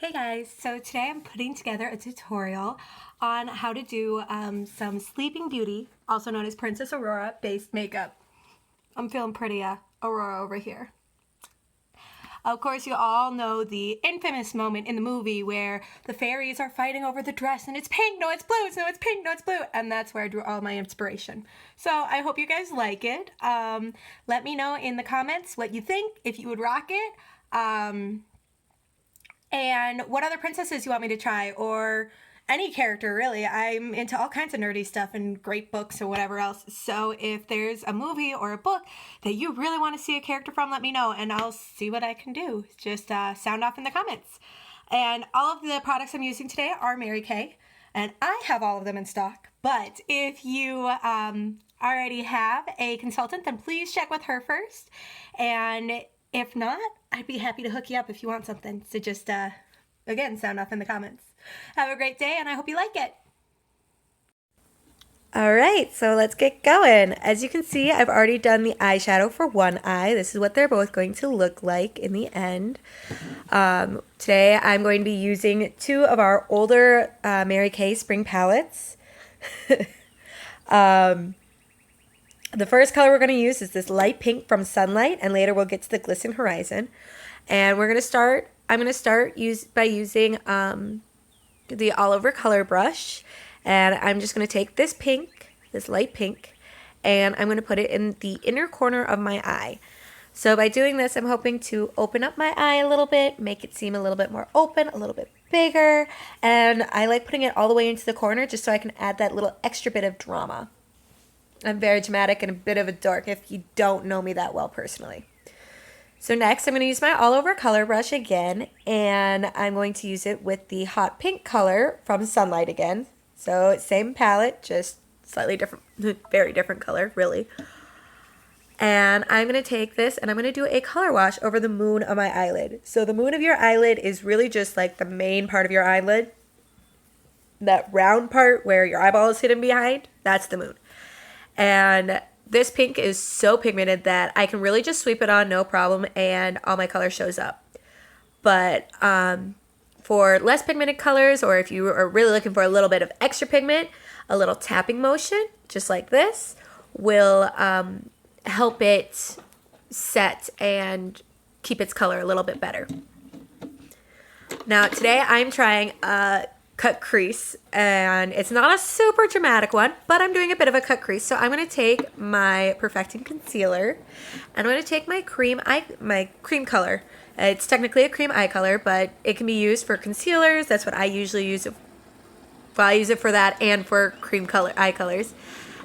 Hey guys, so today I'm putting together a tutorial on how to do some Sleeping Beauty, also known as Princess Aurora, based makeup. I'm feeling pretty Aurora over here. Of course, you all know the infamous moment in the movie where the fairies are fighting over the dress and it's pink, no it's blue, no it's pink, no it's blue, and that's where I drew all my inspiration. So I hope you guys like it. Let me know in the comments what you think, if you would rock it. And what other princesses you want me to try, or any character really. I'm into all kinds of nerdy stuff and great books or whatever else. So if there's a movie or a book that you really want to see a character from, let me know and I'll see what I can do. Just sound off in the comments. And all of the products I'm using today are Mary Kay, and I have all of them in stock. But if you already have a consultant, then please check with her first. And if not, I'd be happy to hook you up if you want something. So just, again, sound off in the comments. Have a great day, and I hope you like it. All right, so let's get going. As you can see, I've already done the eyeshadow for one eye. This is what they're both going to look like in the end. Today, I'm going to be using two of our older Mary Kay spring palettes. The first color we're going to use is this light pink from Sunlight, and later we'll get to the Glistening Horizon. And I'm going to start by using the all over color brush, and I'm just going to take this pink, this light pink, and I'm going to put it in the inner corner of my eye. So by doing this, I'm hoping to open up my eye a little bit, make it seem a little bit more open, a little bit bigger, and I like putting it all the way into the corner just so I can add that little extra bit of drama. I'm very dramatic and a bit of a dork if you don't know me that well personally. So next I'm going to use my all over color brush again, and I'm going to use it with the hot pink color from Sunlight again. So same palette, just slightly different, very different color really. And I'm going to take this and I'm going to do a color wash over the moon of my eyelid. So the moon of your eyelid is really just like the main part of your eyelid. That round part where your eyeball is hidden behind, that's the moon. And this pink is so pigmented that I can really just sweep it on, no problem, and all my color shows up. But for less pigmented colors, or if you are really looking for a little bit of extra pigment, a little tapping motion, just like this, will help it set and keep its color a little bit better. Now today I'm trying a cut crease, and it's not a super dramatic one, but I'm doing a bit of a cut crease. So I'm going to take my Perfecting Concealer, and I'm going to take my cream color. It's technically a cream eye color, but it can be used for concealers. That's what I usually use it. Well, I use it for that and for cream color eye colors.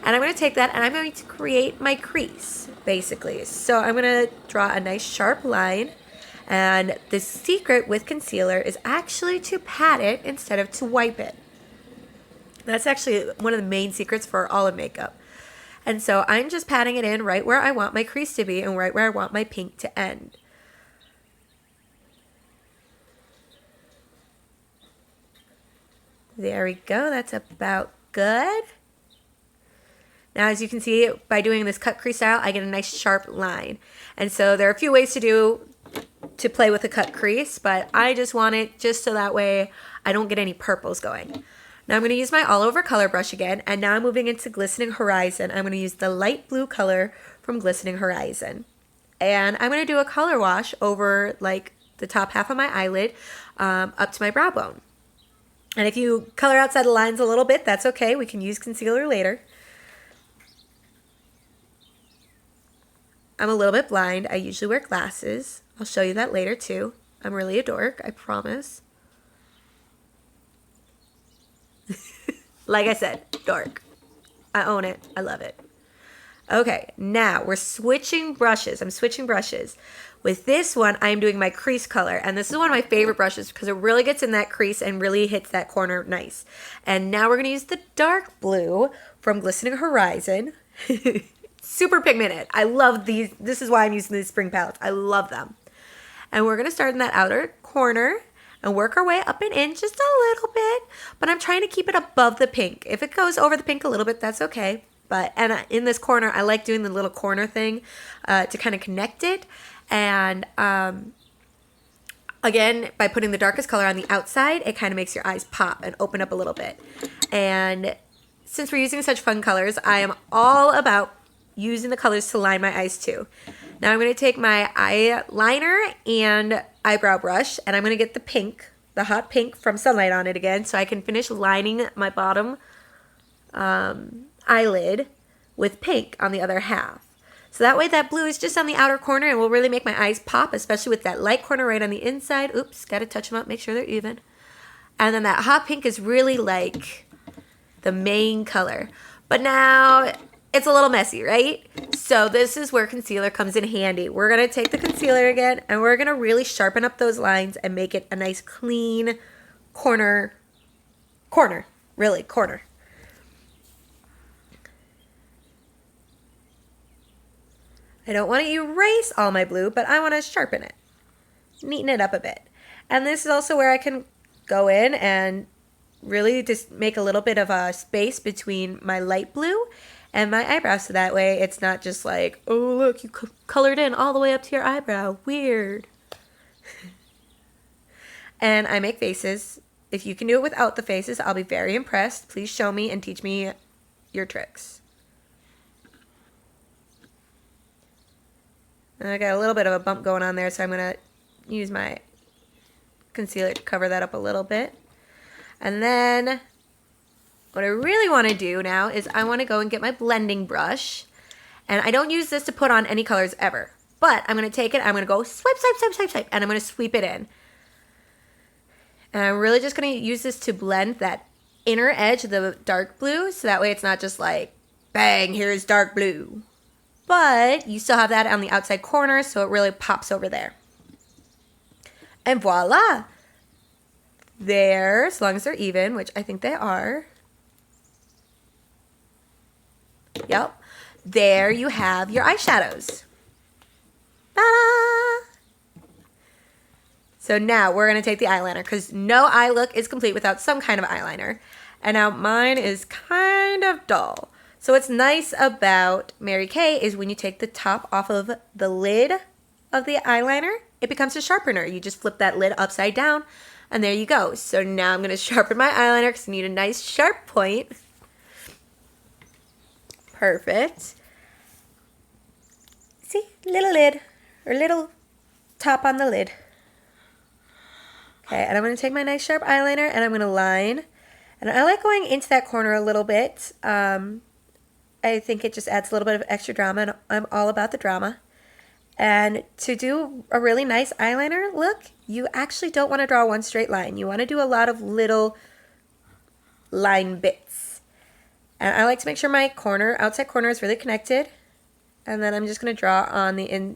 And I'm going to take that and I'm going to create my crease, basically. So I'm going to draw a nice sharp line. And the secret with concealer is actually to pat it instead of to wipe it. That's actually one of the main secrets for all of makeup. And so I'm just patting it in right where I want my crease to be and right where I want my pink to end. There we go. That's about good. Now, as you can see, by doing this cut crease style, I get a nice sharp line. And so there are a few ways to play with a cut crease, but I just want it just so that way I don't get any purples going. Now I'm going to use my all over color brush again, and now I'm moving into Glistening Horizon. I'm going to use the light blue color from Glistening Horizon. And I'm going to do a color wash over like the top half of my eyelid up to my brow bone. And if you color outside the lines a little bit, that's okay. We can use concealer later. I'm a little bit blind. I usually wear glasses. I'll show you that later too. I'm really a dork, I promise. Like I said, dork. I own it. I love it. Okay, now we're switching brushes. I'm switching brushes. With this one, I'm doing my crease color. And this is one of my favorite brushes because it really gets in that crease and really hits that corner nice. And now we're going to use the dark blue from Glistening Horizon. Super pigmented. I love these. This is why I'm using these spring palettes. I love them. And we're going to start in that outer corner and work our way up and in just a little bit. But I'm trying to keep it above the pink. If it goes over the pink a little bit, that's okay. And in this corner, I like doing the little corner thing to kind of connect it. And Again, by putting the darkest color on the outside, it kind of makes your eyes pop and open up a little bit. And since we're using such fun colors, I am all about using the colors to line my eyes too. Now I'm going to take my eyeliner and eyebrow brush, and I'm going to get the pink, the hot pink from Sunlight on it again, so I can finish lining my bottom eyelid with pink on the other half. So that way that blue is just on the outer corner and will really make my eyes pop, especially with that light corner right on the inside. Oops, got to touch them up, make sure they're even. And then that hot pink is really like the main color. But now it's a little messy, right? So this is where concealer comes in handy. We're going to take the concealer again and we're going to really sharpen up those lines and make it a nice clean corner. I don't want to erase all my blue, but I want to sharpen it, neaten it up a bit. And this is also where I can go in and really just make a little bit of a space between my light blue and my eyebrows, so that way it's not just like, oh look, you colored in all the way up to your eyebrow, weird. And I make faces. If you can do it without the faces, I'll be very impressed. Please show me and teach me your tricks. And I got a little bit of a bump going on there, so I'm going to use my concealer to cover that up a little bit. And then what I really want to do now is I want to go and get my blending brush. And I don't use this to put on any colors ever. But I'm going to take it, I'm going to go swipe, swipe, swipe, swipe, swipe, and I'm going to sweep it in. And I'm really just going to use this to blend that inner edge of the dark blue, so that way it's not just like, bang, here's dark blue. But you still have that on the outside corner, so it really pops over there. And voila! There, as long as they're even, which I think they are. Yep. There you have your eyeshadows. Ta-da! So now we're going to take the eyeliner, because no eye look is complete without some kind of eyeliner. And now mine is kind of dull. So what's nice about Mary Kay is when you take the top off of the lid of the eyeliner, it becomes a sharpener. You just flip that lid upside down, and there you go. So now I'm going to sharpen my eyeliner because I need a nice sharp point. Perfect. See, little lid, or little top on the lid. Okay, and I'm going to take my nice sharp eyeliner, and I'm going to line. And I like going into that corner a little bit. I think it just adds a little bit of extra drama, and I'm all about the drama. And to do a really nice eyeliner look, you actually don't want to draw one straight line. You want to do a lot of little line bits. And I like to make sure my outside corner is really connected. And then I'm just going to draw on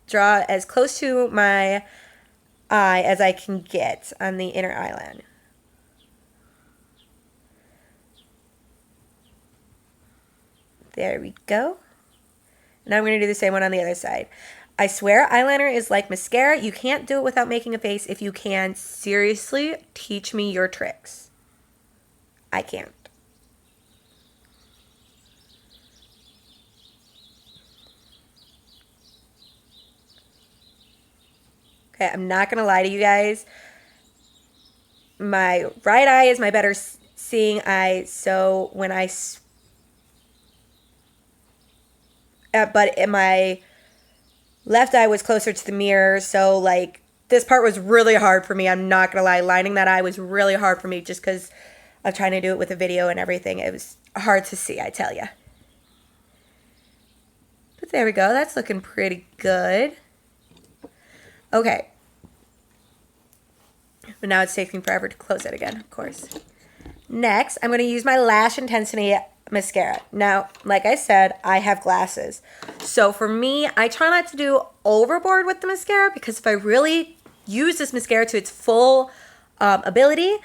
draw as close to my eye as I can get on the inner eyeline. There we go. Now I'm going to do the same one on the other side. I swear eyeliner is like mascara. You can't do it without making a face. If you can, seriously, teach me your tricks. I can't. Okay, I'm not going to lie to you guys. My right eye is my better seeing eye, so when but my left eye was closer to the mirror, so like this part was really hard for me. I'm not gonna lie, lining that eye was really hard for me just because of trying to do it with a video and everything. It was hard to see, I tell you. But there we go, that's looking pretty good. Okay. But now it's taking forever to close it again, of course. Next, I'm gonna use my Lash Intensity mascara. Now, like I said, I have glasses. So for me, I try not to do overboard with the mascara, because if I really use this mascara to its full ability,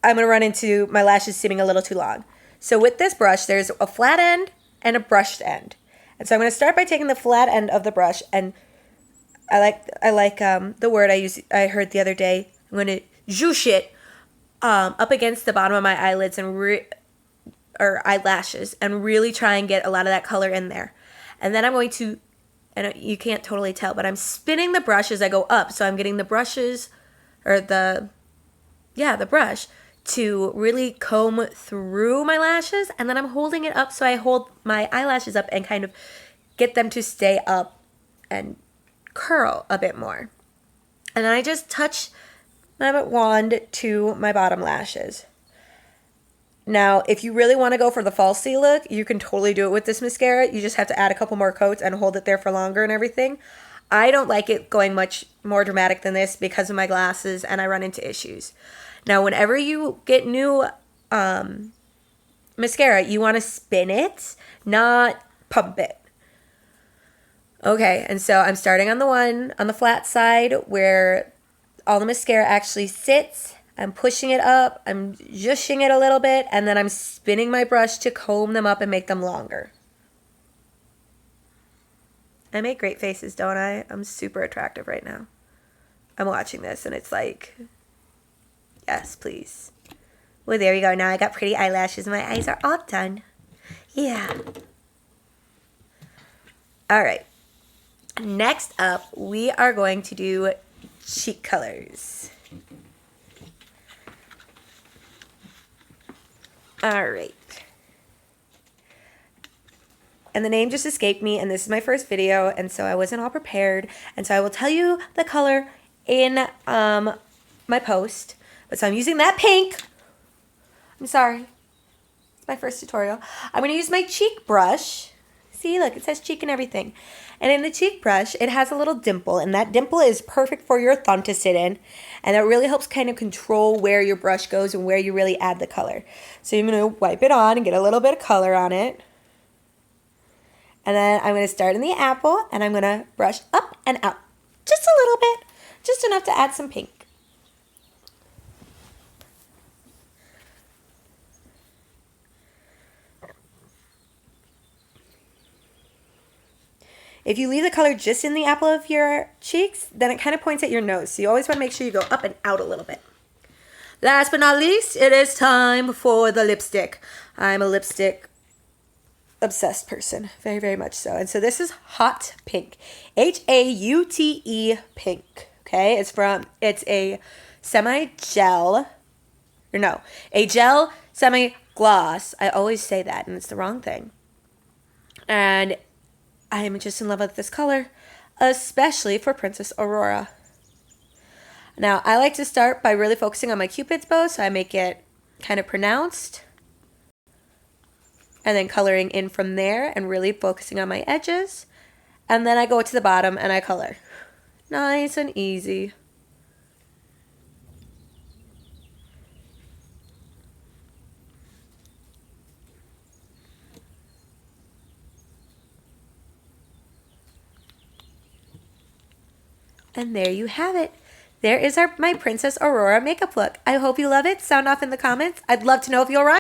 I'm going to run into my lashes seeming a little too long. So with this brush, there's a flat end and a brushed end. And so I'm going to start by taking the flat end of the brush, and I like the word I heard the other day. I'm going to zhoosh it up against the bottom of my eyelids or eyelashes, and really try and get a lot of that color in there. And then I'm going to and you can't totally tell, but I'm spinning the brush as I go up. So I'm getting the brushes, or the brush to really comb through my lashes, and then I'm holding it up so I hold my eyelashes up and kind of get them to stay up and curl a bit more. And then I just touch my wand to my bottom lashes. Now, if you really want to go for the falsy look, you can totally do it with this mascara. You just have to add a couple more coats and hold it there for longer and everything. I don't like it going much more dramatic than this because of my glasses, and I run into issues. Now, whenever you get new mascara, you want to spin it, not pump it. Okay, and so I'm starting on the one on the flat side where all the mascara actually sits. I'm pushing it up, I'm zhushing it a little bit, and then I'm spinning my brush to comb them up and make them longer. I make great faces, don't I? I'm super attractive right now. I'm watching this and it's like, yes, please. Well, there we go. Now I got pretty eyelashes. My eyes are all done. Yeah. All right. Next up, we are going to do cheek colors. All right. And the name just escaped me, and this is my first video, and so I wasn't all prepared. And so I will tell you the color in my post. But so I'm using that pink. I'm sorry. It's my first tutorial. I'm going to use my cheek brush. See, look, it says cheek and everything. And in the cheek brush, it has a little dimple, and that dimple is perfect for your thumb to sit in. And that really helps kind of control where your brush goes and where you really add the color. So I'm going to wipe it on and get a little bit of color on it. And then I'm going to start in the apple, and I'm going to brush up and out. Just a little bit. Just enough to add some pink. If you leave the color just in the apple of your cheeks, then it kind of points at your nose. So you always want to make sure you go up and out a little bit. Last but not least, it is time for the lipstick. I'm a lipstick obsessed person, very, very much so. And so this is Hot Pink, Haute pink. Okay, it's a semi-gel, or no, a gel semi-gloss. I always say that, and it's the wrong thing. And I am just in love with this color, especially for Princess Aurora. Now, I like to start by really focusing on my Cupid's bow, so I make it kind of pronounced. And then coloring in from there and really focusing on my edges. And then I go to the bottom and I color. Nice and easy. And there you have it. There is my Princess Aurora makeup look. I hope you love it. Sound off in the comments. I'd love to know if you'll run.